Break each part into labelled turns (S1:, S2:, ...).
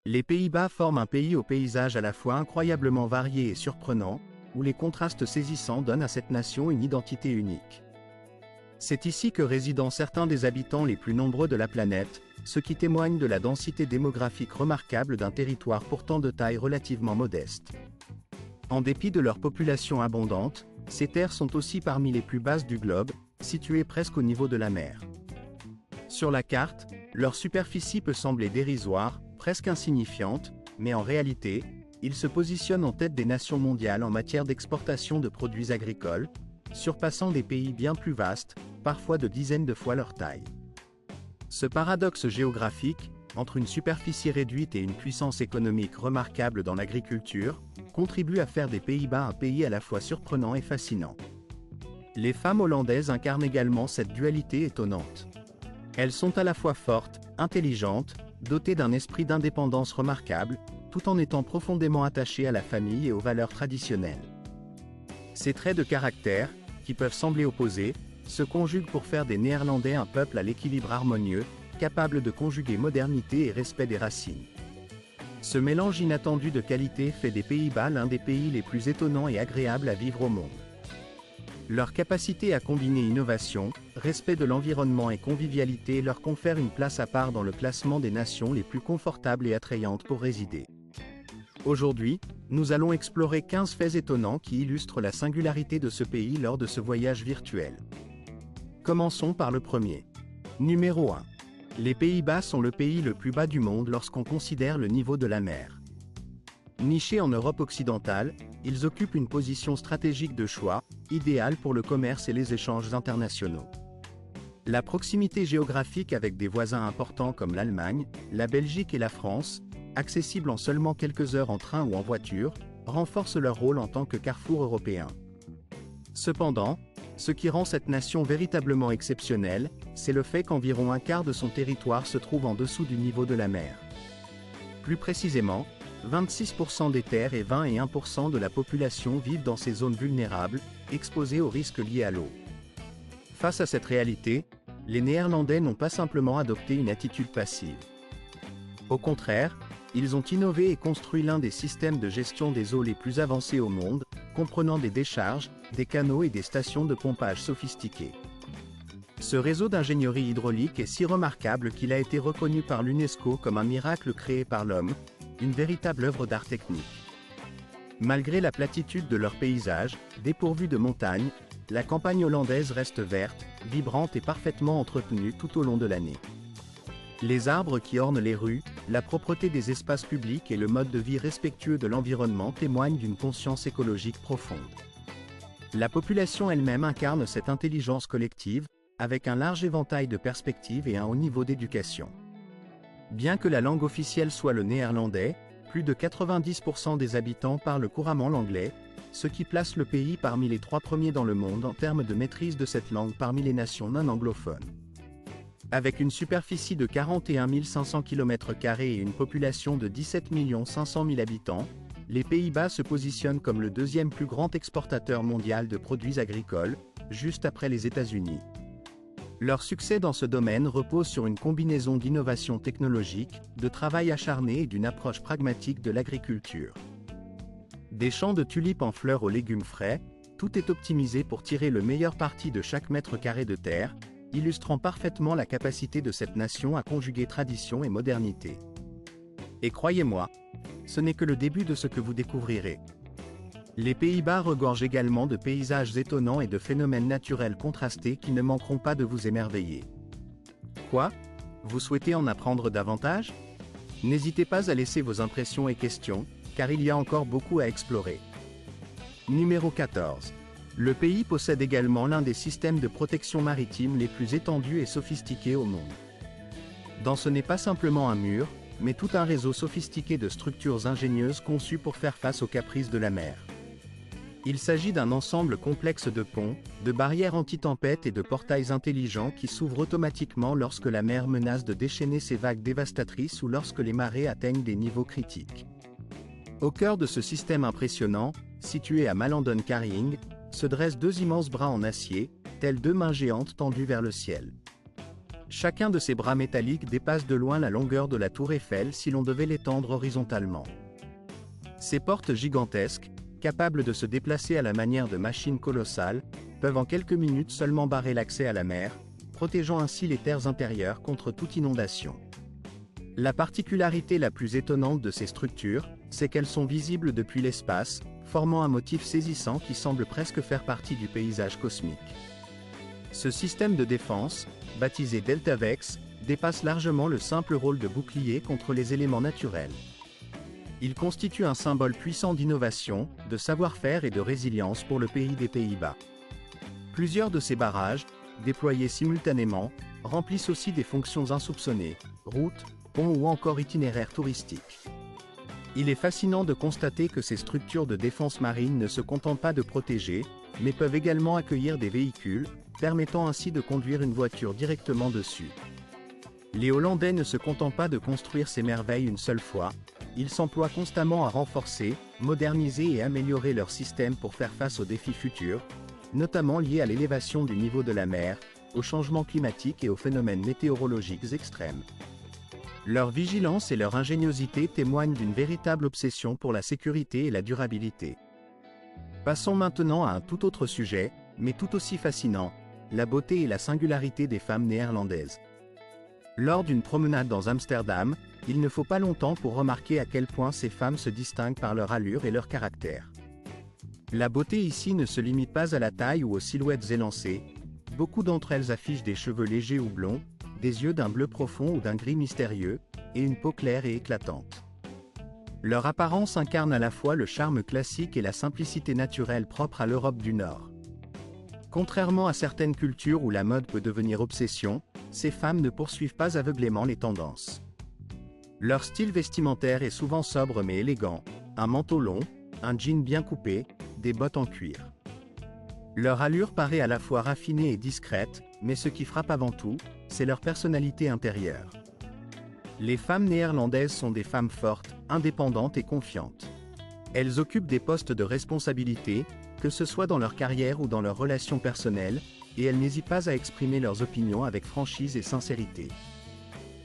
S1: Les Pays-Bas forment un pays au paysage à la fois incroyablement varié et surprenant, où les contrastes saisissants donnent à cette nation une identité unique. C'est ici que résident certains des habitants les plus nombreux de la planète, ce qui témoigne de la densité démographique remarquable d'un territoire pourtant de taille relativement modeste. En dépit de leur population abondante, ces terres sont aussi parmi les plus basses du globe, situées presque au niveau de la mer. Sur la carte, leur superficie peut sembler dérisoire, presque insignifiante, mais en réalité, ils se positionnent en tête des nations mondiales en matière d'exportation de produits agricoles, surpassant des pays bien plus vastes, parfois de dizaines de fois leur taille. Ce paradoxe géographique, entre une superficie réduite et une puissance économique remarquable dans l'agriculture, contribue à faire des Pays-Bas un pays à la fois surprenant et fascinant. Les femmes hollandaises incarnent également cette dualité étonnante. Elles sont à la fois fortes, intelligentes, dotées d'un esprit d'indépendance remarquable, tout en étant profondément attachées à la famille et aux valeurs traditionnelles. Ces traits de caractère, qui peuvent sembler opposés, se conjuguent pour faire des Néerlandais un peuple à l'équilibre harmonieux, capable de conjuguer modernité et respect des racines. Ce mélange inattendu de qualités fait des Pays-Bas l'un des pays les plus étonnants et agréables à vivre au monde. Leur capacité à combiner innovation, respect de l'environnement et convivialité leur confère une place à part dans le classement des nations les plus confortables et attrayantes pour résider. Aujourd'hui, nous allons explorer 15 faits étonnants qui illustrent la singularité de ce pays lors de ce voyage virtuel. Commençons par le premier. Numéro 1. Les Pays-Bas sont le pays le plus bas du monde lorsqu'on considère le niveau de la mer. Nichés en Europe occidentale, ils occupent une position stratégique de choix, idéale pour le commerce et les échanges internationaux. La proximité géographique avec des voisins importants comme l'Allemagne, la Belgique et la France, accessibles en seulement quelques heures en train ou en voiture, renforce leur rôle en tant que carrefour européen. Cependant, ce qui rend cette nation véritablement exceptionnelle, c'est le fait qu'environ un quart de son territoire se trouve en dessous du niveau de la mer. Plus précisément, 26% des terres et 21% de la population vivent dans ces zones vulnérables, exposées aux risques liés à l'eau. Face à cette réalité, les Néerlandais n'ont pas simplement adopté une attitude passive. Au contraire, ils ont innové et construit l'un des systèmes de gestion des eaux les plus avancés au monde, comprenant des décharges, des canaux et des stations de pompage sophistiquées. Ce réseau d'ingénierie hydraulique est si remarquable qu'il a été reconnu par l'UNESCO comme un miracle créé par l'homme, une véritable œuvre d'art technique. Malgré la platitude de leur paysage, dépourvu de montagnes, la campagne hollandaise reste verte, vibrante et parfaitement entretenue tout au long de l'année. Les arbres qui ornent les rues, la propreté des espaces publics et le mode de vie respectueux de l'environnement témoignent d'une conscience écologique profonde. La population elle-même incarne cette intelligence collective, avec un large éventail de perspectives et un haut niveau d'éducation. Bien que la langue officielle soit le néerlandais, plus de 90% des habitants parlent couramment l'anglais, ce qui place le pays parmi les 3 premiers dans le monde en termes de maîtrise de cette langue parmi les nations non anglophones. Avec une superficie de 41 500 km² et une population de 17 500 000 habitants, les Pays-Bas se positionnent comme le deuxième plus grand exportateur mondial de produits agricoles, juste après les États-Unis. Leur succès dans ce domaine repose sur une combinaison d'innovation technologique, de travail acharné et d'une approche pragmatique de l'agriculture. Des champs de tulipes en fleurs aux légumes frais, tout est optimisé pour tirer le meilleur parti de chaque mètre carré de terre, illustrant parfaitement la capacité de cette nation à conjuguer tradition et modernité. Et croyez-moi, ce n'est que le début de ce que vous découvrirez. Les Pays-Bas regorgent également de paysages étonnants et de phénomènes naturels contrastés qui ne manqueront pas de vous émerveiller. Quoi? Vous souhaitez en apprendre davantage? N'hésitez pas à laisser vos impressions et questions, car il y a encore beaucoup à explorer. Numéro 14. Le pays possède également l'un des systèmes de protection maritime les plus étendus et sophistiqués au monde. Dans ce n'est pas simplement un mur, mais tout un réseau sophistiqué de structures ingénieuses conçues pour faire face aux caprices de la mer. Il s'agit d'un ensemble complexe de ponts, de barrières anti-tempête et de portails intelligents qui s'ouvrent automatiquement lorsque la mer menace de déchaîner ses vagues dévastatrices ou lorsque les marées atteignent des niveaux critiques. Au cœur de ce système impressionnant, situé à Malanden Carrying, se dressent 2 immenses bras en acier, tels 2 mains géantes tendues vers le ciel. Chacun de ces bras métalliques dépasse de loin la longueur de la tour Eiffel si l'on devait l'étendre horizontalement. Ces portes gigantesques, capables de se déplacer à la manière de machines colossales, peuvent en quelques minutes seulement barrer l'accès à la mer, protégeant ainsi les terres intérieures contre toute inondation. La particularité la plus étonnante de ces structures, c'est qu'elles sont visibles depuis l'espace, formant un motif saisissant qui semble presque faire partie du paysage cosmique. Ce système de défense, baptisé Deltavex, dépasse largement le simple rôle de bouclier contre les éléments naturels. Il constitue un symbole puissant d'innovation, de savoir-faire et de résilience pour le pays des Pays-Bas. Plusieurs de ces barrages, déployés simultanément, remplissent aussi des fonctions insoupçonnées, routes, ponts ou encore itinéraires touristiques. Il est fascinant de constater que ces structures de défense marine ne se contentent pas de protéger, mais peuvent également accueillir des véhicules, permettant ainsi de conduire une voiture directement dessus. Les Hollandais ne se contentent pas de construire ces merveilles une seule fois, ils s'emploient constamment à renforcer, moderniser et améliorer leur système pour faire face aux défis futurs, notamment liés à l'élévation du niveau de la mer, au changement climatique et aux phénomènes météorologiques extrêmes. Leur vigilance et leur ingéniosité témoignent d'une véritable obsession pour la sécurité et la durabilité. Passons maintenant à un tout autre sujet, mais tout aussi fascinant, la beauté et la singularité des femmes néerlandaises. Lors d'une promenade dans Amsterdam, il ne faut pas longtemps pour remarquer à quel point ces femmes se distinguent par leur allure et leur caractère. La beauté ici ne se limite pas à la taille ou aux silhouettes élancées, beaucoup d'entre elles affichent des cheveux légers ou blonds, des yeux d'un bleu profond ou d'un gris mystérieux, et une peau claire et éclatante. Leur apparence incarne à la fois le charme classique et la simplicité naturelle propre à l'Europe du Nord. Contrairement à certaines cultures où la mode peut devenir obsession, ces femmes ne poursuivent pas aveuglément les tendances. Leur style vestimentaire est souvent sobre mais élégant, un manteau long, un jean bien coupé, des bottes en cuir. Leur allure paraît à la fois raffinée et discrète, mais ce qui frappe avant tout, c'est leur personnalité intérieure. Les femmes néerlandaises sont des femmes fortes, indépendantes et confiantes. Elles occupent des postes de responsabilité, que ce soit dans leur carrière ou dans leurs relations personnelles, et elles n'hésitent pas à exprimer leurs opinions avec franchise et sincérité.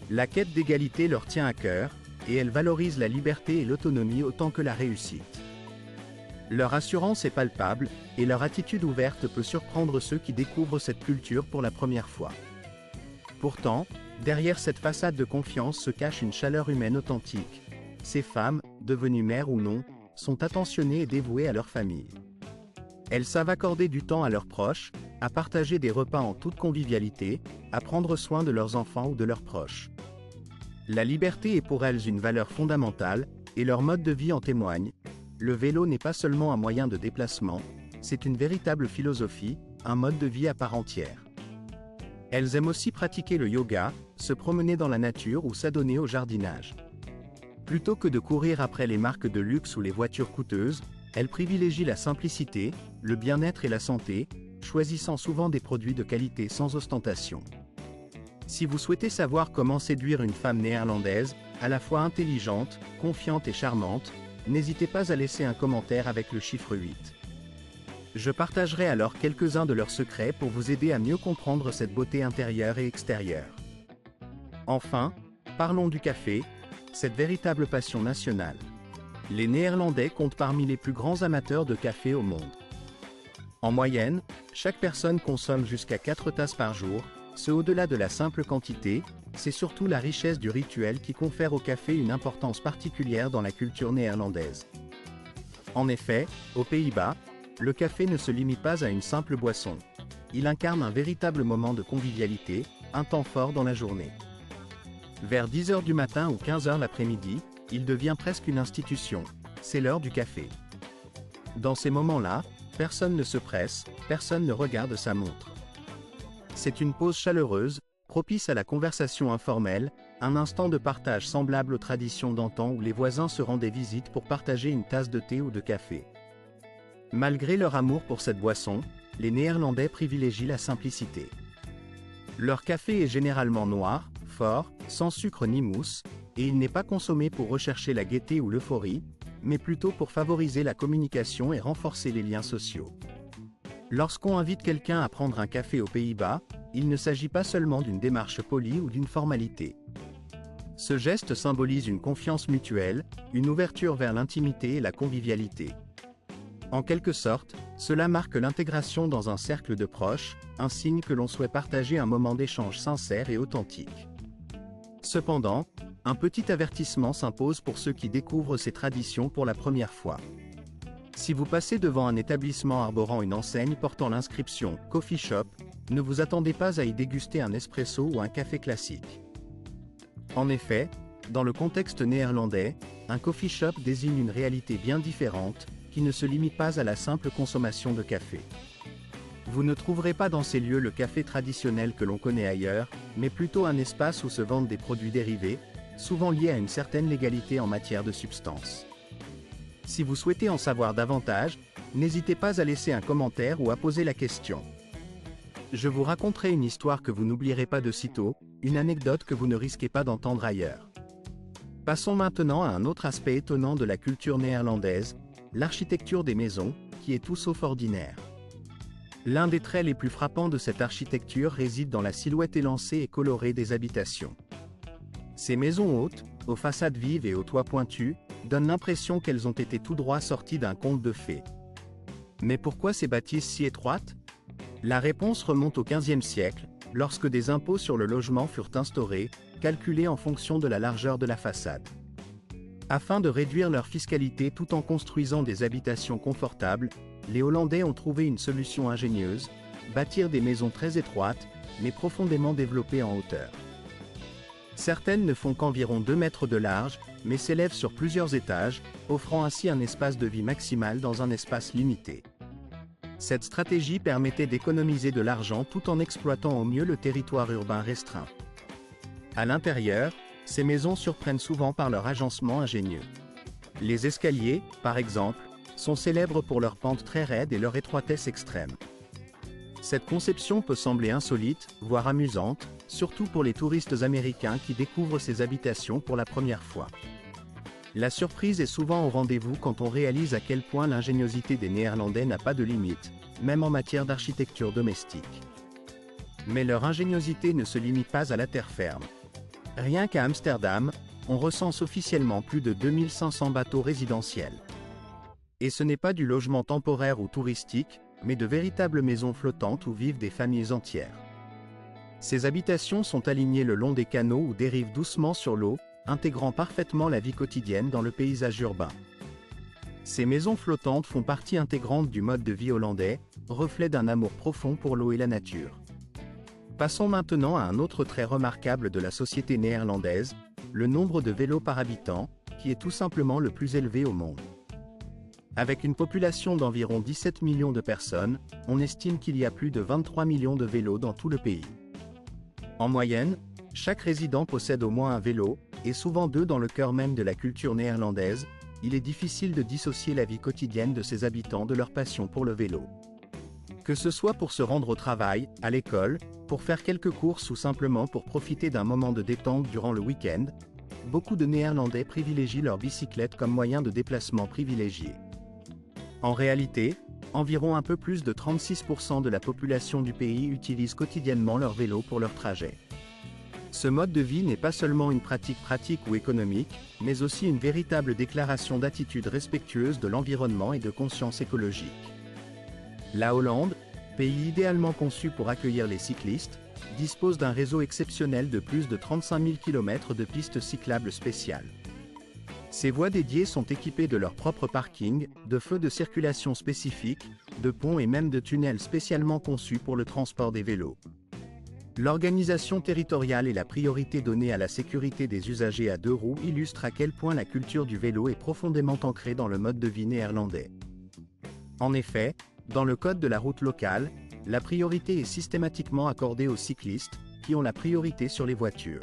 S1: La quête d'égalité leur tient à cœur, et elles valorisent la liberté et l'autonomie autant que la réussite. Leur assurance est palpable, et leur attitude ouverte peut surprendre ceux qui découvrent cette culture pour la première fois. Pourtant, derrière cette façade de confiance se cache une chaleur humaine authentique. Ces femmes, devenues mères ou non, sont attentionnées et dévouées à leur famille. Elles savent accorder du temps à leurs proches, à partager des repas en toute convivialité, à prendre soin de leurs enfants ou de leurs proches. La liberté est pour elles une valeur fondamentale, et leur mode de vie en témoigne. Le vélo n'est pas seulement un moyen de déplacement, c'est une véritable philosophie, un mode de vie à part entière. Elles aiment aussi pratiquer le yoga, se promener dans la nature ou s'adonner au jardinage. Plutôt que de courir après les marques de luxe ou les voitures coûteuses, elles privilégient la simplicité, le bien-être et la santé, choisissant souvent des produits de qualité sans ostentation. Si vous souhaitez savoir comment séduire une femme néerlandaise, à la fois intelligente, confiante et charmante, n'hésitez pas à laisser un commentaire avec le chiffre 8. Je partagerai alors quelques-uns de leurs secrets pour vous aider à mieux comprendre cette beauté intérieure et extérieure. Enfin, parlons du café, cette véritable passion nationale. Les Néerlandais comptent parmi les plus grands amateurs de café au monde. En moyenne, chaque personne consomme jusqu'à 4 tasses par jour, ce au-delà de la simple quantité, c'est surtout la richesse du rituel qui confère au café une importance particulière dans la culture néerlandaise. En effet, aux Pays-Bas, le café ne se limite pas à une simple boisson. Il incarne un véritable moment de convivialité, un temps fort dans la journée. Vers 10 h du matin ou 15 h l'après-midi, il devient presque une institution, c'est l'heure du café. Dans ces moments-là, personne ne se presse, personne ne regarde sa montre. C'est une pause chaleureuse, propice à la conversation informelle, un instant de partage semblable aux traditions d'antan où les voisins se rendaient visite pour partager une tasse de thé ou de café. Malgré leur amour pour cette boisson, les Néerlandais privilégient la simplicité. Leur café est généralement noir, fort, sans sucre ni mousse, et il n'est pas consommé pour rechercher la gaieté ou l'euphorie, mais plutôt pour favoriser la communication et renforcer les liens sociaux. Lorsqu'on invite quelqu'un à prendre un café aux Pays-Bas, il ne s'agit pas seulement d'une démarche polie ou d'une formalité. Ce geste symbolise une confiance mutuelle, une ouverture vers l'intimité et la convivialité. En quelque sorte, cela marque l'intégration dans un cercle de proches, un signe que l'on souhaite partager un moment d'échange sincère et authentique. Cependant, un petit avertissement s'impose pour ceux qui découvrent ces traditions pour la première fois. Si vous passez devant un établissement arborant une enseigne portant l'inscription « Coffee Shop », ne vous attendez pas à y déguster un espresso ou un café classique. En effet, dans le contexte néerlandais, un coffee shop désigne une réalité bien différente, qui ne se limite pas à la simple consommation de café. Vous ne trouverez pas dans ces lieux le café traditionnel que l'on connaît ailleurs, mais plutôt un espace où se vendent des produits dérivés, souvent liés à une certaine légalité en matière de substances. Si vous souhaitez en savoir davantage, n'hésitez pas à laisser un commentaire ou à poser la question. Je vous raconterai une histoire que vous n'oublierez pas de sitôt, une anecdote que vous ne risquez pas d'entendre ailleurs. Passons maintenant à un autre aspect étonnant de la culture néerlandaise, l'architecture des maisons, qui est tout sauf ordinaire. L'un des traits les plus frappants de cette architecture réside dans la silhouette élancée et colorée des habitations. Ces maisons hautes, aux façades vives et aux toits pointus, donnent l'impression qu'elles ont été tout droit sorties d'un conte de fées. Mais pourquoi ces bâtisses si étroites? La réponse remonte au XVe siècle, lorsque des impôts sur le logement furent instaurés, calculés en fonction de la largeur de la façade. Afin de réduire leur fiscalité tout en construisant des habitations confortables, les Hollandais ont trouvé une solution ingénieuse, bâtir des maisons très étroites, mais profondément développées en hauteur. Certaines ne font qu'environ 2 mètres de large, mais s'élèvent sur plusieurs étages, offrant ainsi un espace de vie maximal dans un espace limité. Cette stratégie permettait d'économiser de l'argent tout en exploitant au mieux le territoire urbain restreint. À l'intérieur, ces maisons surprennent souvent par leur agencement ingénieux. Les escaliers, par exemple, sont célèbres pour leur pente très raide et leur étroitesse extrême. Cette conception peut sembler insolite, voire amusante, surtout pour les touristes américains qui découvrent ces habitations pour la première fois. La surprise est souvent au rendez-vous quand on réalise à quel point l'ingéniosité des Néerlandais n'a pas de limite, même en matière d'architecture domestique. Mais leur ingéniosité ne se limite pas à la terre ferme. Rien qu'à Amsterdam, on recense officiellement plus de 2500 bateaux résidentiels. Et ce n'est pas du logement temporaire ou touristique, mais de véritables maisons flottantes où vivent des familles entières. Ces habitations sont alignées le long des canaux ou dérivent doucement sur l'eau, intégrant parfaitement la vie quotidienne dans le paysage urbain. Ces maisons flottantes font partie intégrante du mode de vie hollandais, reflet d'un amour profond pour l'eau et la nature. Passons maintenant à un autre trait remarquable de la société néerlandaise, le nombre de vélos par habitant, qui est tout simplement le plus élevé au monde. Avec une population d'environ 17 millions de personnes, on estime qu'il y a plus de 23 millions de vélos dans tout le pays. En moyenne, chaque résident possède au moins un vélo, et souvent deux dans le cœur même de la culture néerlandaise. Il est difficile de dissocier la vie quotidienne de ses habitants de leur passion pour le vélo. Que ce soit pour se rendre au travail, à l'école, pour faire quelques courses ou simplement pour profiter d'un moment de détente durant le week-end, beaucoup de Néerlandais privilégient leur bicyclette comme moyen de déplacement privilégié. En réalité, environ un peu plus de 36% de la population du pays utilise quotidiennement leur vélo pour leur trajet. Ce mode de vie n'est pas seulement une pratique ou économique, mais aussi une véritable déclaration d'attitude respectueuse de l'environnement et de conscience écologique. La Hollande, pays idéalement conçu pour accueillir les cyclistes, dispose d'un réseau exceptionnel de plus de 35 000 km de pistes cyclables spéciales. Ces voies dédiées sont équipées de leur propre parking, de feux de circulation spécifiques, de ponts et même de tunnels spécialement conçus pour le transport des vélos. L'organisation territoriale et la priorité donnée à la sécurité des usagers à deux roues illustrent à quel point la culture du vélo est profondément ancrée dans le mode de vie néerlandais. En effet, dans le code de la route locale, la priorité est systématiquement accordée aux cyclistes, qui ont la priorité sur les voitures.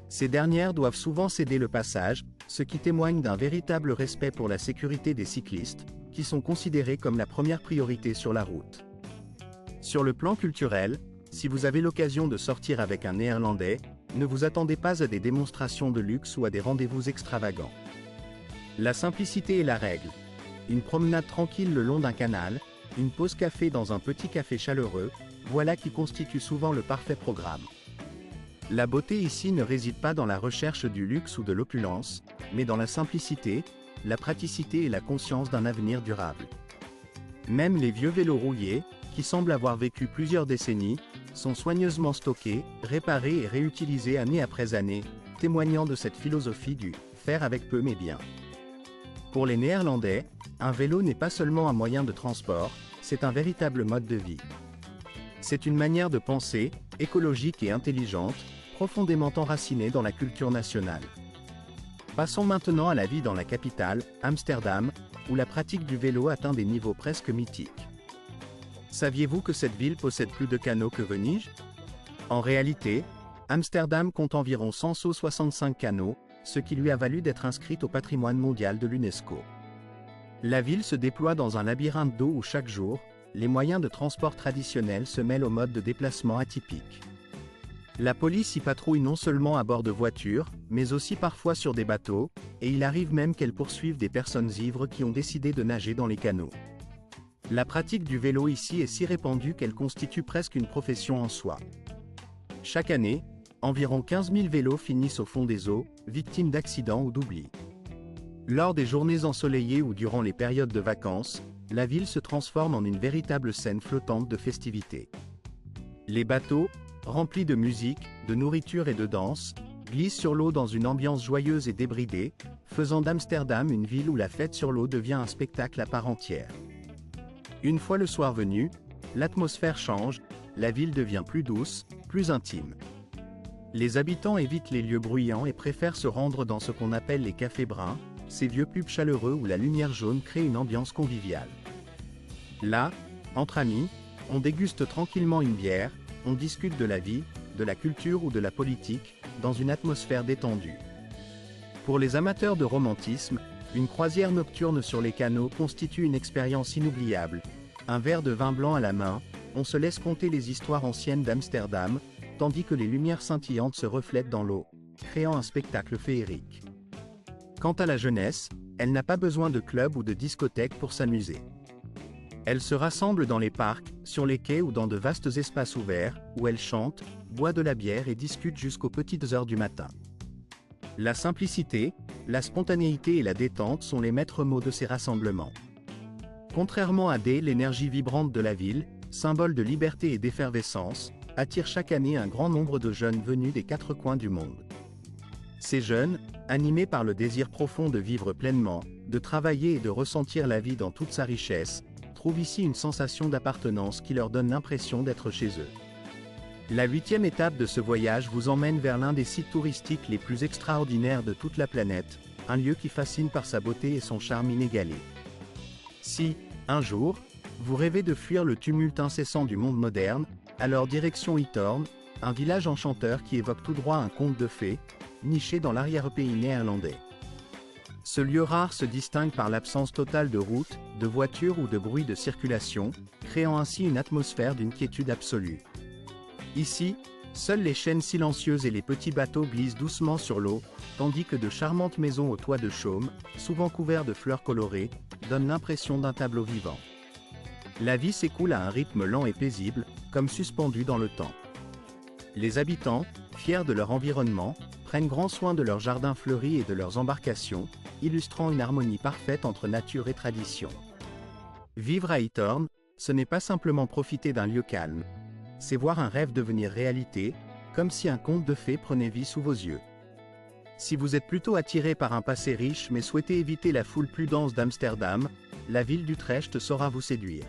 S1: Ces dernières doivent souvent céder le passage, ce qui témoigne d'un véritable respect pour la sécurité des cyclistes, qui sont considérés comme la première priorité sur la route. Sur le plan culturel, si vous avez l'occasion de sortir avec un Néerlandais, ne vous attendez pas à des démonstrations de luxe ou à des rendez-vous extravagants. La simplicité est la règle. Une promenade tranquille le long d'un canal, une pause café dans un petit café chaleureux, voilà qui constitue souvent le parfait programme. La beauté ici ne réside pas dans la recherche du luxe ou de l'opulence, mais dans la simplicité, la praticité et la conscience d'un avenir durable. Même les vieux vélos rouillés, qui semblent avoir vécu plusieurs décennies, sont soigneusement stockés, réparés et réutilisés année après année, témoignant de cette philosophie du « faire avec peu mais bien ». Pour les Néerlandais, un vélo n'est pas seulement un moyen de transport, c'est un véritable mode de vie. C'est une manière de penser, écologique et intelligente, profondément enracinée dans la culture nationale. Passons maintenant à la vie dans la capitale, Amsterdam, où la pratique du vélo atteint des niveaux presque mythiques. Saviez-vous que cette ville possède plus de canaux que Venise? En réalité, Amsterdam compte environ 165 canaux, ce qui lui a valu d'être inscrite au patrimoine mondial de l'UNESCO. La ville se déploie dans un labyrinthe d'eau où chaque jour, les moyens de transport traditionnels se mêlent aux modes de déplacement atypiques. La police y patrouille non seulement à bord de voitures, mais aussi parfois sur des bateaux, et il arrive même qu'elle poursuive des personnes ivres qui ont décidé de nager dans les canaux. La pratique du vélo ici est si répandue qu'elle constitue presque une profession en soi. Chaque année, environ 15 000 vélos finissent au fond des eaux, victimes d'accidents ou d'oubli. Lors des journées ensoleillées ou durant les périodes de vacances, la ville se transforme en une véritable scène flottante de festivités. Les bateaux, remplis de musique, de nourriture et de danse, glissent sur l'eau dans une ambiance joyeuse et débridée, faisant d'Amsterdam une ville où la fête sur l'eau devient un spectacle à part entière. Une fois le soir venu, l'atmosphère change, la ville devient plus douce, plus intime. Les habitants évitent les lieux bruyants et préfèrent se rendre dans ce qu'on appelle les cafés bruns, ces vieux pubs chaleureux où la lumière jaune crée une ambiance conviviale. Là, entre amis, on déguste tranquillement une bière, on discute de la vie, de la culture ou de la politique, dans une atmosphère détendue. Pour les amateurs de romantisme, une croisière nocturne sur les canaux constitue une expérience inoubliable. Un verre de vin blanc à la main, on se laisse conter les histoires anciennes d'Amsterdam, tandis que les lumières scintillantes se reflètent dans l'eau, créant un spectacle féerique. Quant à la jeunesse, elle n'a pas besoin de clubs ou de discothèques pour s'amuser. Elle se rassemble dans les parcs, sur les quais ou dans de vastes espaces ouverts, où elle chante, boit de la bière et discute jusqu'aux petites heures du matin. La simplicité, la spontanéité et la détente sont les maîtres mots de ces rassemblements. Contrairement à l'énergie vibrante de la ville, symbole de liberté et d'effervescence, attire chaque année un grand nombre de jeunes venus des quatre coins du monde. Ces jeunes, animés par le désir profond de vivre pleinement, de travailler et de ressentir la vie dans toute sa richesse, trouvent ici une sensation d'appartenance qui leur donne l'impression d'être chez eux. La 8e étape de ce voyage vous emmène vers l'un des sites touristiques les plus extraordinaires de toute la planète, un lieu qui fascine par sa beauté et son charme inégalé. Si, un jour, vous rêvez de fuir le tumulte incessant du monde moderne, alors direction Ytorne, un village enchanteur qui évoque tout droit un conte de fées, niché dans l'arrière-pays néerlandais. Ce lieu rare se distingue par l'absence totale de routes, de voitures ou de bruit de circulation, créant ainsi une atmosphère d'une quiétude absolue. Ici, seules les chaînes silencieuses et les petits bateaux glissent doucement sur l'eau, tandis que de charmantes maisons au toit de chaume, souvent couverts de fleurs colorées, donnent l'impression d'un tableau vivant. La vie s'écoule à un rythme lent et paisible, comme suspendu dans le temps. Les habitants, fiers de leur environnement, prennent grand soin de leurs jardins fleuris et de leurs embarcations, illustrant une harmonie parfaite entre nature et tradition. Vivre à Ytorne, ce n'est pas simplement profiter d'un lieu calme, c'est voir un rêve devenir réalité, comme si un conte de fées prenait vie sous vos yeux. Si vous êtes plutôt attiré par un passé riche mais souhaitez éviter la foule plus dense d'Amsterdam, la ville d'Utrecht saura vous séduire.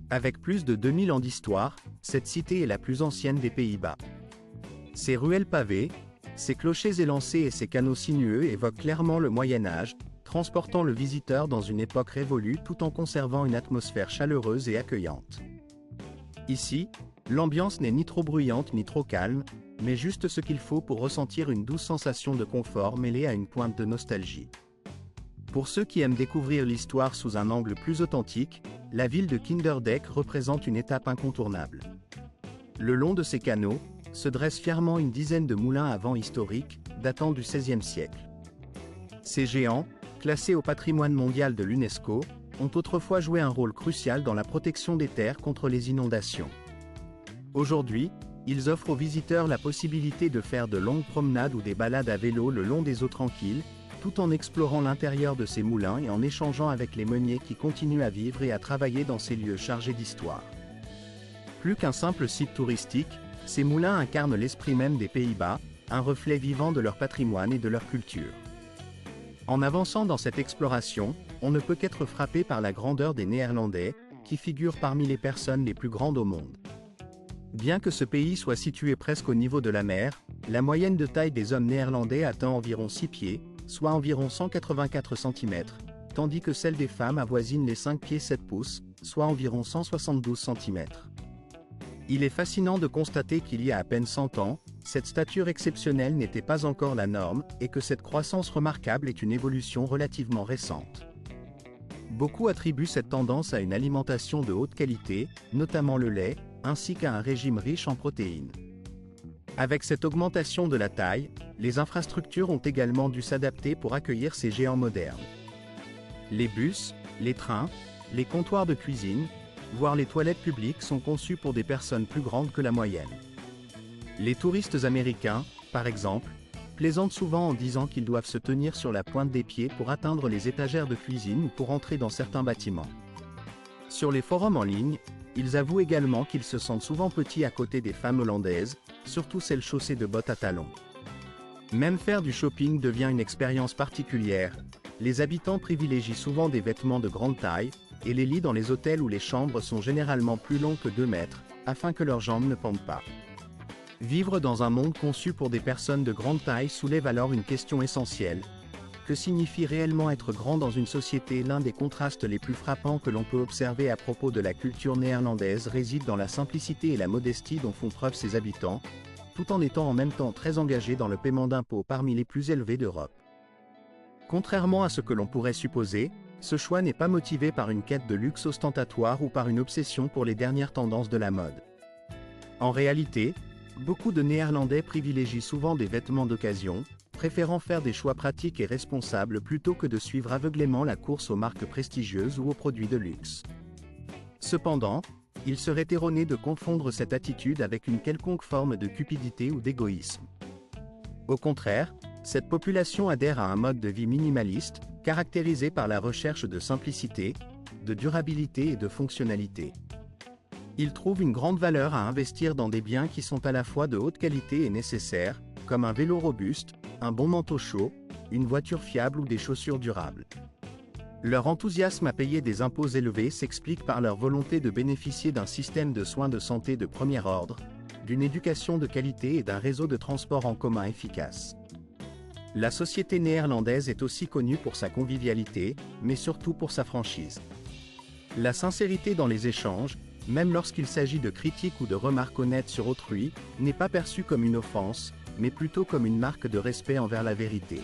S1: Avec plus de 2000 ans d'histoire, cette cité est la plus ancienne des Pays-Bas. Ses ruelles pavées, ses clochers élancés et ses canaux sinueux évoquent clairement le Moyen-Âge, transportant le visiteur dans une époque révolue tout en conservant une atmosphère chaleureuse et accueillante. Ici, l'ambiance n'est ni trop bruyante ni trop calme, mais juste ce qu'il faut pour ressentir une douce sensation de confort mêlée à une pointe de nostalgie. Pour ceux qui aiment découvrir l'histoire sous un angle plus authentique, la ville de Kinderdijk représente une étape incontournable. Le long de ces canaux, se dresse fièrement une dizaine de moulins à vent historiques, datant du XVIe siècle. Ces géants, classés au patrimoine mondial de l'UNESCO, ont autrefois joué un rôle crucial dans la protection des terres contre les inondations. Aujourd'hui, ils offrent aux visiteurs la possibilité de faire de longues promenades ou des balades à vélo le long des eaux tranquilles, tout en explorant l'intérieur de ces moulins et en échangeant avec les meuniers qui continuent à vivre et à travailler dans ces lieux chargés d'histoire. Plus qu'un simple site touristique, ces moulins incarnent l'esprit même des Pays-Bas, un reflet vivant de leur patrimoine et de leur culture. En avançant dans cette exploration, on ne peut qu'être frappé par la grandeur des Néerlandais, qui figurent parmi les personnes les plus grandes au monde. Bien que ce pays soit situé presque au niveau de la mer, la moyenne de taille des hommes néerlandais atteint environ 6 pieds, soit environ 184 cm, tandis que celle des femmes avoisine les 5 pieds 7 pouces, soit environ 172 cm. Il est fascinant de constater qu'il y a à peine 100 ans, cette stature exceptionnelle n'était pas encore la norme, et que cette croissance remarquable est une évolution relativement récente. Beaucoup attribuent cette tendance à une alimentation de haute qualité, notamment le lait, ainsi qu'à un régime riche en protéines. Avec cette augmentation de la taille, les infrastructures ont également dû s'adapter pour accueillir ces géants modernes. Les bus, les trains, les comptoirs de cuisine, voire les toilettes publiques sont conçus pour des personnes plus grandes que la moyenne. Les touristes américains, par exemple, plaisantent souvent en disant qu'ils doivent se tenir sur la pointe des pieds pour atteindre les étagères de cuisine ou pour entrer dans certains bâtiments. Sur les forums en ligne, ils avouent également qu'ils se sentent souvent petits à côté des femmes hollandaises, surtout celles chaussées de bottes à talons. Même faire du shopping devient une expérience particulière. Les habitants privilégient souvent des vêtements de grande taille, et les lits dans les hôtels ou les chambres sont généralement plus longs que 2 mètres, afin que leurs jambes ne pendent pas. Vivre dans un monde conçu pour des personnes de grande taille soulève alors une question essentielle. Que signifie réellement être grand dans une société? L'un des contrastes les plus frappants que l'on peut observer à propos de la culture néerlandaise réside dans la simplicité et la modestie dont font preuve ses habitants, tout en étant en même temps très engagés dans le paiement d'impôts parmi les plus élevés d'Europe. Contrairement à ce que l'on pourrait supposer, ce choix n'est pas motivé par une quête de luxe ostentatoire ou par une obsession pour les dernières tendances de la mode. En réalité, beaucoup de Néerlandais privilégient souvent des vêtements d'occasion, préférant faire des choix pratiques et responsables plutôt que de suivre aveuglément la course aux marques prestigieuses ou aux produits de luxe. Cependant, il serait erroné de confondre cette attitude avec une quelconque forme de cupidité ou d'égoïsme. Au contraire, cette population adhère à un mode de vie minimaliste, caractérisé par la recherche de simplicité, de durabilité et de fonctionnalité. Ils trouvent une grande valeur à investir dans des biens qui sont à la fois de haute qualité et nécessaires, comme un vélo robuste, un bon manteau chaud, une voiture fiable ou des chaussures durables. Leur enthousiasme à payer des impôts élevés s'explique par leur volonté de bénéficier d'un système de soins de santé de premier ordre, d'une éducation de qualité et d'un réseau de transport en commun efficace. La société néerlandaise est aussi connue pour sa convivialité, mais surtout pour sa franchise. La sincérité dans les échanges, même lorsqu'il s'agit de critiques ou de remarques honnêtes sur autrui, n'est pas perçue comme une offense, mais plutôt comme une marque de respect envers la vérité.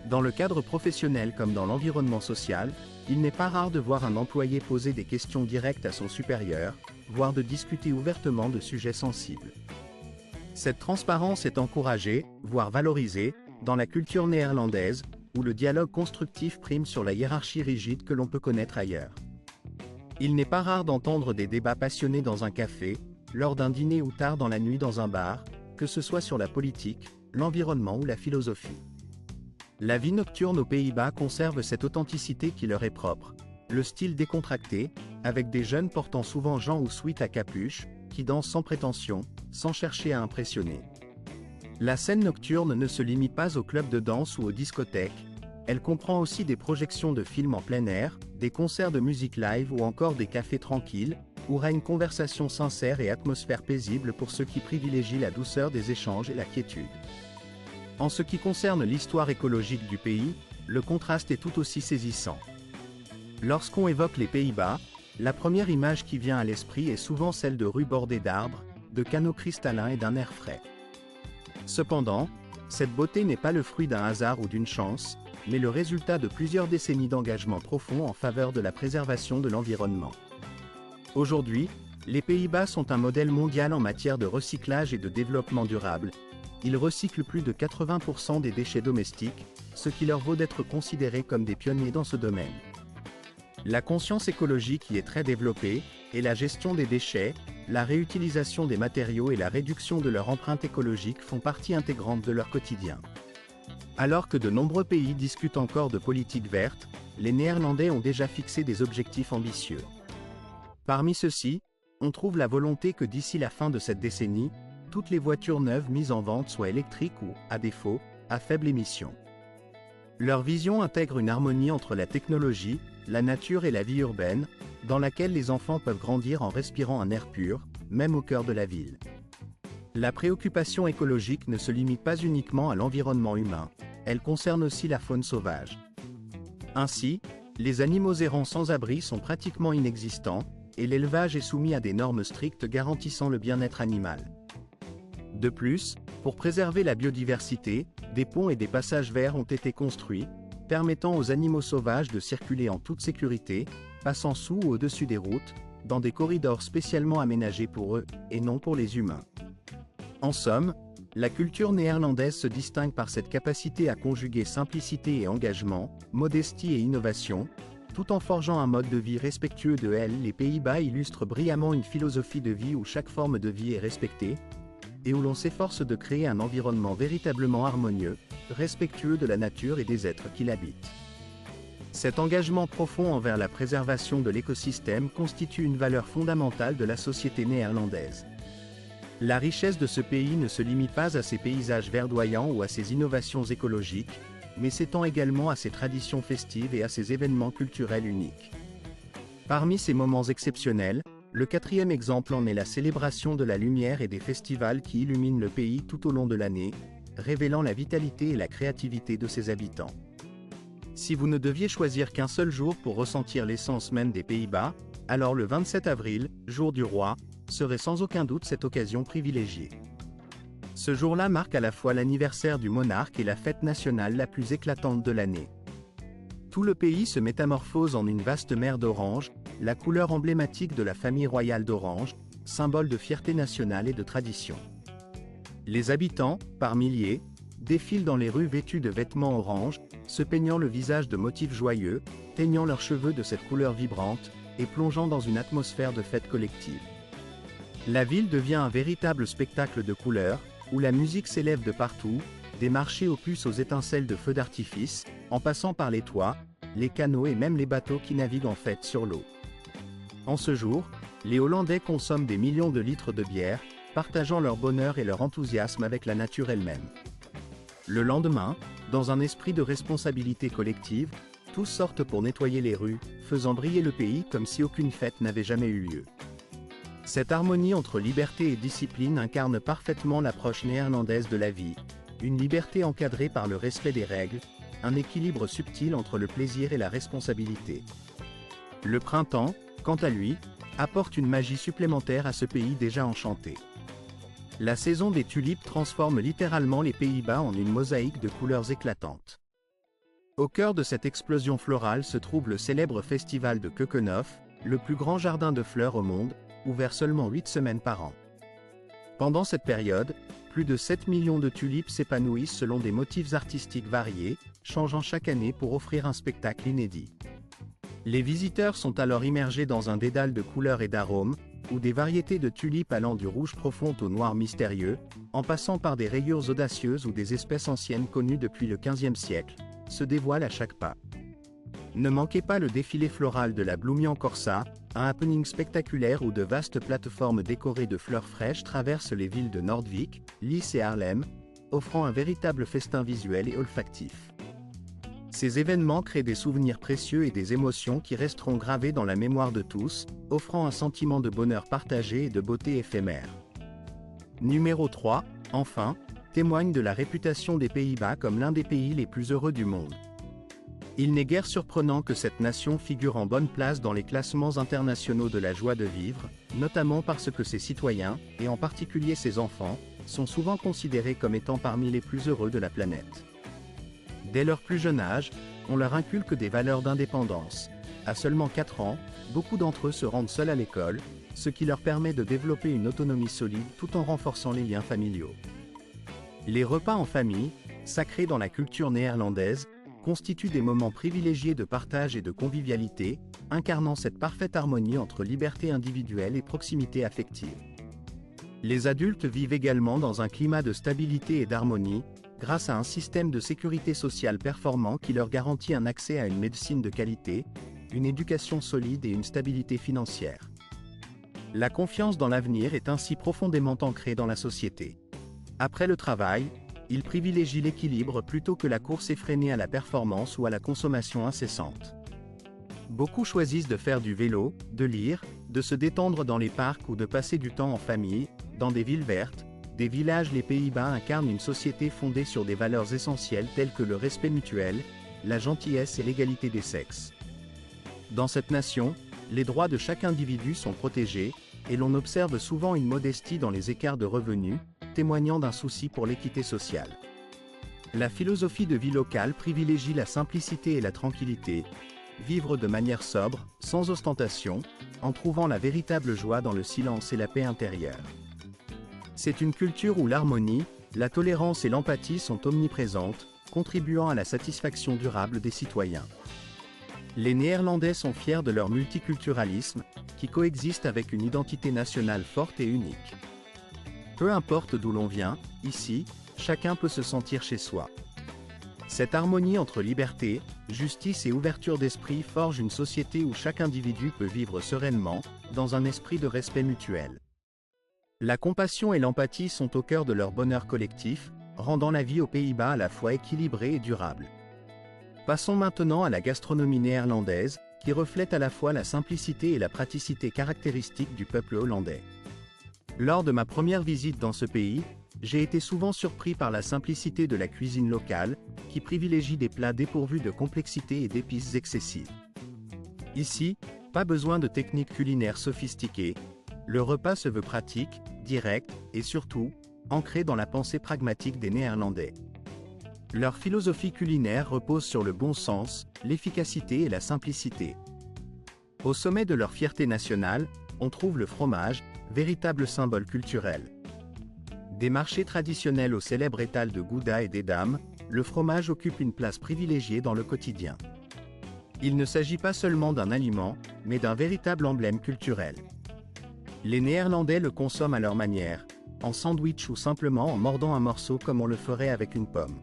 S1: Dans le cadre professionnel comme dans l'environnement social, il n'est pas rare de voir un employé poser des questions directes à son supérieur, voire de discuter ouvertement de sujets sensibles. Cette transparence est encouragée, voire valorisée, dans la culture néerlandaise, où le dialogue constructif prime sur la hiérarchie rigide que l'on peut connaître ailleurs. Il n'est pas rare d'entendre des débats passionnés dans un café, lors d'un dîner ou tard dans la nuit dans un bar, que ce soit sur la politique, l'environnement ou la philosophie. La vie nocturne aux Pays-Bas conserve cette authenticité qui leur est propre, le style décontracté, avec des jeunes portant souvent jeans ou sweats à capuche, qui dansent sans prétention, sans chercher à impressionner. La scène nocturne ne se limite pas aux clubs de danse ou aux discothèques, elle comprend aussi des projections de films en plein air, des concerts de musique live ou encore des cafés tranquilles, où règne conversation sincère et atmosphère paisible pour ceux qui privilégient la douceur des échanges et la quiétude. En ce qui concerne l'histoire écologique du pays, le contraste est tout aussi saisissant. Lorsqu'on évoque les Pays-Bas, la première image qui vient à l'esprit est souvent celle de rues bordées d'arbres, de canaux cristallins et d'un air frais. Cependant, cette beauté n'est pas le fruit d'un hasard ou d'une chance, mais le résultat de plusieurs décennies d'engagement profond en faveur de la préservation de l'environnement. Aujourd'hui, les Pays-Bas sont un modèle mondial en matière de recyclage et de développement durable. Ils recyclent plus de 80% des déchets domestiques, ce qui leur vaut d'être considérés comme des pionniers dans ce domaine. La conscience écologique y est très développée, et la gestion des déchets, la réutilisation des matériaux et la réduction de leur empreinte écologique font partie intégrante de leur quotidien. Alors que de nombreux pays discutent encore de politique verte, les Néerlandais ont déjà fixé des objectifs ambitieux. Parmi ceux-ci, on trouve la volonté que d'ici la fin de cette décennie, toutes les voitures neuves mises en vente soient électriques ou, à défaut, à faible émission. Leur vision intègre une harmonie entre la technologie, la nature et la vie urbaine, dans laquelle les enfants peuvent grandir en respirant un air pur, même au cœur de la ville. La préoccupation écologique ne se limite pas uniquement à l'environnement humain, elle concerne aussi la faune sauvage. Ainsi, les animaux errants sans abri sont pratiquement inexistants, et l'élevage est soumis à des normes strictes garantissant le bien-être animal. De plus, pour préserver la biodiversité, des ponts et des passages verts ont été construits, permettant aux animaux sauvages de circuler en toute sécurité, passant sous ou au-dessus des routes, dans des corridors spécialement aménagés pour eux, et non pour les humains. En somme, la culture néerlandaise se distingue par cette capacité à conjuguer simplicité et engagement, modestie et innovation, tout en forgeant un mode de vie respectueux de elle. Les Pays-Bas illustrent brillamment une philosophie de vie où chaque forme de vie est respectée, et où l'on s'efforce de créer un environnement véritablement harmonieux, respectueux de la nature et des êtres qui l'habitent. Cet engagement profond envers la préservation de l'écosystème constitue une valeur fondamentale de la société néerlandaise. La richesse de ce pays ne se limite pas à ses paysages verdoyants ou à ses innovations écologiques, mais s'étend également à ses traditions festives et à ses événements culturels uniques. Parmi ces moments exceptionnels, le quatrième exemple en est la célébration de la lumière et des festivals qui illuminent le pays tout au long de l'année, révélant la vitalité et la créativité de ses habitants. Si vous ne deviez choisir qu'un seul jour pour ressentir l'essence même des Pays-Bas, alors le 27 avril, jour du roi, serait sans aucun doute cette occasion privilégiée. Ce jour-là marque à la fois l'anniversaire du monarque et la fête nationale la plus éclatante de l'année. Tout le pays se métamorphose en une vaste mer d'orange, la couleur emblématique de la famille royale d'Orange, symbole de fierté nationale et de tradition. Les habitants, par milliers, défilent dans les rues vêtus de vêtements orange, se peignant le visage de motifs joyeux, teignant leurs cheveux de cette couleur vibrante, et plongeant dans une atmosphère de fête collective. La ville devient un véritable spectacle de couleurs, où la musique s'élève de partout, des marchés aux puces aux étincelles de feux d'artifice, en passant par les toits, les canaux et même les bateaux qui naviguent en fête sur l'eau. En ce jour, les Hollandais consomment des millions de litres de bière, partageant leur bonheur et leur enthousiasme avec la nature elle-même. Le lendemain, dans un esprit de responsabilité collective, tous sortent pour nettoyer les rues, faisant briller le pays comme si aucune fête n'avait jamais eu lieu. Cette harmonie entre liberté et discipline incarne parfaitement l'approche néerlandaise de la vie, une liberté encadrée par le respect des règles, un équilibre subtil entre le plaisir et la responsabilité. Le printemps, quant à lui, apporte une magie supplémentaire à ce pays déjà enchanté. La saison des tulipes transforme littéralement les Pays-Bas en une mosaïque de couleurs éclatantes. Au cœur de cette explosion florale se trouve le célèbre festival de Keukenhof, le plus grand jardin de fleurs au monde, ouvert seulement 8 semaines par an. Pendant cette période, plus de 7 millions de tulipes s'épanouissent selon des motifs artistiques variés, changeant chaque année pour offrir un spectacle inédit. Les visiteurs sont alors immergés dans un dédale de couleurs et d'arômes, où des variétés de tulipes allant du rouge profond au noir mystérieux, en passant par des rayures audacieuses ou des espèces anciennes connues depuis le XVe siècle, se dévoilent à chaque pas. Ne manquez pas le défilé floral de la Bloemian Corsa, un happening spectaculaire où de vastes plateformes décorées de fleurs fraîches traversent les villes de Nordwijk, Lisse et Haarlem, offrant un véritable festin visuel et olfactif. Ces événements créent des souvenirs précieux et des émotions qui resteront gravées dans la mémoire de tous, offrant un sentiment de bonheur partagé et de beauté éphémère. Numéro 3, enfin, témoigne de la réputation des Pays-Bas comme l'un des pays les plus heureux du monde. Il n'est guère surprenant que cette nation figure en bonne place dans les classements internationaux de la joie de vivre, notamment parce que ses citoyens, et en particulier ses enfants, sont souvent considérés comme étant parmi les plus heureux de la planète. Dès leur plus jeune âge, on leur inculque des valeurs d'indépendance. À seulement 4 ans, beaucoup d'entre eux se rendent seuls à l'école, ce qui leur permet de développer une autonomie solide tout en renforçant les liens familiaux. Les repas en famille, sacrés dans la culture néerlandaise, constituent des moments privilégiés de partage et de convivialité, incarnant cette parfaite harmonie entre liberté individuelle et proximité affective. Les adultes vivent également dans un climat de stabilité et d'harmonie, grâce à un système de sécurité sociale performant qui leur garantit un accès à une médecine de qualité, une éducation solide et une stabilité financière. La confiance dans l'avenir est ainsi profondément ancrée dans la société. Après le travail, ils privilégient l'équilibre plutôt que la course effrénée à la performance ou à la consommation incessante. Beaucoup choisissent de faire du vélo, de lire, de se détendre dans les parcs ou de passer du temps en famille, dans des villes vertes, des villages. Les Pays-Bas incarnent une société fondée sur des valeurs essentielles telles que le respect mutuel, la gentillesse et l'égalité des sexes. Dans cette nation, les droits de chaque individu sont protégés, et l'on observe souvent une modestie dans les écarts de revenus, témoignant d'un souci pour l'équité sociale. La philosophie de vie locale privilégie la simplicité et la tranquillité, vivre de manière sobre, sans ostentation, en trouvant la véritable joie dans le silence et la paix intérieure. C'est une culture où l'harmonie, la tolérance et l'empathie sont omniprésentes, contribuant à la satisfaction durable des citoyens. Les Néerlandais sont fiers de leur multiculturalisme, qui coexiste avec une identité nationale forte et unique. Peu importe d'où l'on vient, ici, chacun peut se sentir chez soi. Cette harmonie entre liberté, justice et ouverture d'esprit forge une société où chaque individu peut vivre sereinement, dans un esprit de respect mutuel. La compassion et l'empathie sont au cœur de leur bonheur collectif, rendant la vie aux Pays-Bas à la fois équilibrée et durable. Passons maintenant à la gastronomie néerlandaise, qui reflète à la fois la simplicité et la praticité caractéristiques du peuple hollandais. Lors de ma première visite dans ce pays, j'ai été souvent surpris par la simplicité de la cuisine locale, qui privilégie des plats dépourvus de complexité et d'épices excessives. Ici, pas besoin de techniques culinaires sophistiquées, le repas se veut pratique, direct, et surtout, ancré dans la pensée pragmatique des Néerlandais. Leur philosophie culinaire repose sur le bon sens, l'efficacité et la simplicité. Au sommet de leur fierté nationale, on trouve le fromage, véritable symbole culturel. Des marchés traditionnels au célèbre étal de Gouda et d'Edam, le fromage occupe une place privilégiée dans le quotidien. Il ne s'agit pas seulement d'un aliment, mais d'un véritable emblème culturel. Les Néerlandais le consomment à leur manière, en sandwich ou simplement en mordant un morceau comme on le ferait avec une pomme.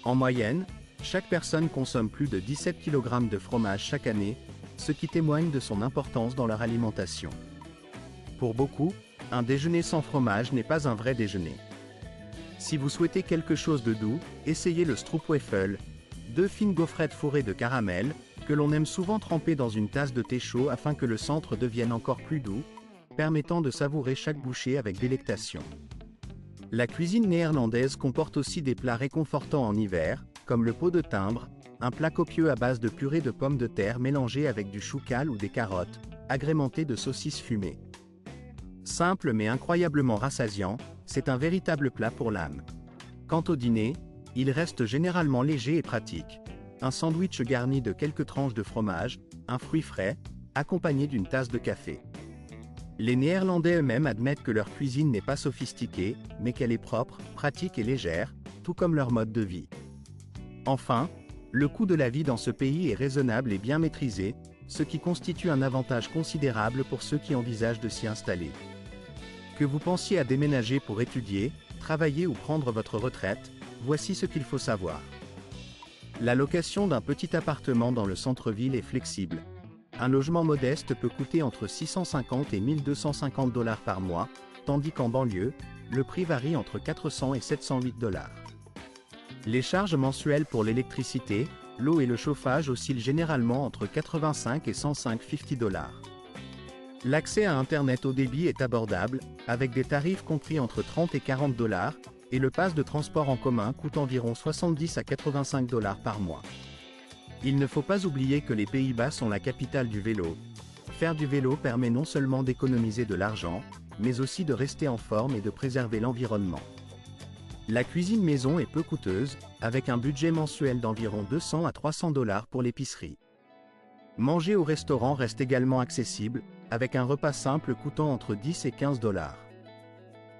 S1: En moyenne, chaque personne consomme plus de 17 kg de fromage chaque année, ce qui témoigne de son importance dans leur alimentation. Pour beaucoup, un déjeuner sans fromage n'est pas un vrai déjeuner. Si vous souhaitez quelque chose de doux, essayez le stroopwafel, deux fines gaufrettes fourrées de caramel, que l'on aime souvent tremper dans une tasse de thé chaud afin que le centre devienne encore plus doux, permettant de savourer chaque bouchée avec délectation. La cuisine néerlandaise comporte aussi des plats réconfortants en hiver, comme le pot de timbre, un plat copieux à base de purée de pommes de terre mélangée avec du choucal ou des carottes, agrémenté de saucisses fumées. Simple mais incroyablement rassasiant, c'est un véritable plat pour l'âme. Quant au dîner, il reste généralement léger et pratique. Un sandwich garni de quelques tranches de fromage, un fruit frais, accompagné d'une tasse de café. Les Néerlandais eux-mêmes admettent que leur cuisine n'est pas sophistiquée, mais qu'elle est propre, pratique et légère, tout comme leur mode de vie. Enfin, le coût de la vie dans ce pays est raisonnable et bien maîtrisé, ce qui constitue un avantage considérable pour ceux qui envisagent de s'y installer. Que vous pensiez à déménager pour étudier, travailler ou prendre votre retraite, voici ce qu'il faut savoir. La location d'un petit appartement dans le centre-ville est flexible. Un logement modeste peut coûter entre 650 et 1250 $ par mois, tandis qu'en banlieue, le prix varie entre 400 et 708 $. Les charges mensuelles pour l'électricité, l'eau et le chauffage oscillent généralement entre 85 et 105,50 $. L'accès à Internet haut débit est abordable, avec des tarifs compris entre 30 et 40 $, et le pass de transport en commun coûte environ 70 à 85 $ par mois. Il ne faut pas oublier que les Pays-Bas sont la capitale du vélo. Faire du vélo permet non seulement d'économiser de l'argent, mais aussi de rester en forme et de préserver l'environnement. La cuisine maison est peu coûteuse, avec un budget mensuel d'environ 200 à 300 $ pour l'épicerie. Manger au restaurant reste également accessible, avec un repas simple coûtant entre 10 et 15 $.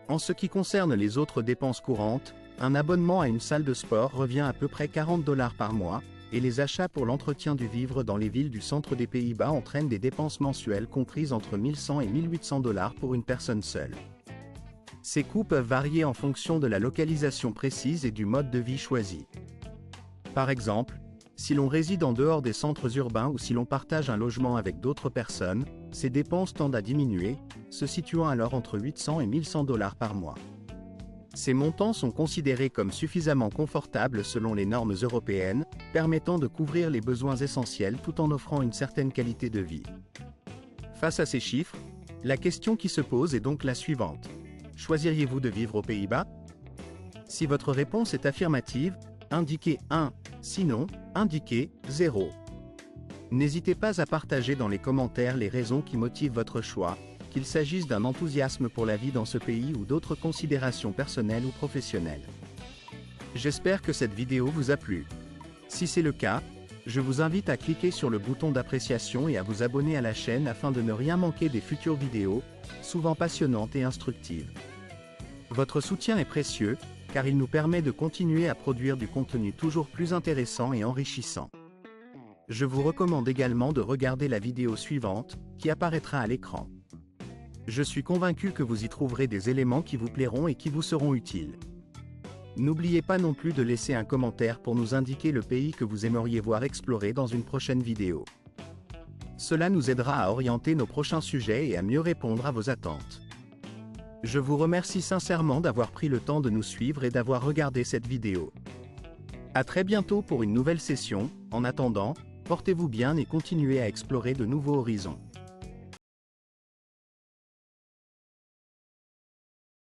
S1: En ce qui concerne les autres dépenses courantes, un abonnement à une salle de sport revient à peu près 40 $ par mois, et les achats pour l'entretien du vivre dans les villes du centre des Pays-Bas entraînent des dépenses mensuelles comprises entre 1100 et 1800 $ pour une personne seule. Ces coûts peuvent varier en fonction de la localisation précise et du mode de vie choisi. Par exemple, si l'on réside en dehors des centres urbains ou si l'on partage un logement avec d'autres personnes, ces dépenses tendent à diminuer, se situant alors entre 800 et 1100 $ par mois. Ces montants sont considérés comme suffisamment confortables selon les normes européennes, permettant de couvrir les besoins essentiels tout en offrant une certaine qualité de vie. Face à ces chiffres, la question qui se pose est donc la suivante. Choisiriez-vous de vivre aux Pays-Bas? Si votre réponse est affirmative, indiquez 1, sinon, indiquez 0. N'hésitez pas à partager dans les commentaires les raisons qui motivent votre choix, qu'il s'agisse d'un enthousiasme pour la vie dans ce pays ou d'autres considérations personnelles ou professionnelles. J'espère que cette vidéo vous a plu. Si c'est le cas, je vous invite à cliquer sur le bouton d'appréciation et à vous abonner à la chaîne afin de ne rien manquer des futures vidéos, souvent passionnantes et instructives. Votre soutien est précieux, car il nous permet de continuer à produire du contenu toujours plus intéressant et enrichissant. Je vous recommande également de regarder la vidéo suivante, qui apparaîtra à l'écran. Je suis convaincu que vous y trouverez des éléments qui vous plairont et qui vous seront utiles. N'oubliez pas non plus de laisser un commentaire pour nous indiquer le pays que vous aimeriez voir explorer dans une prochaine vidéo. Cela nous aidera à orienter nos prochains sujets et à mieux répondre à vos attentes. Je vous remercie sincèrement d'avoir pris le temps de nous suivre et d'avoir regardé cette vidéo. À très bientôt pour une nouvelle session. En attendant, portez-vous bien et continuez à explorer de nouveaux horizons.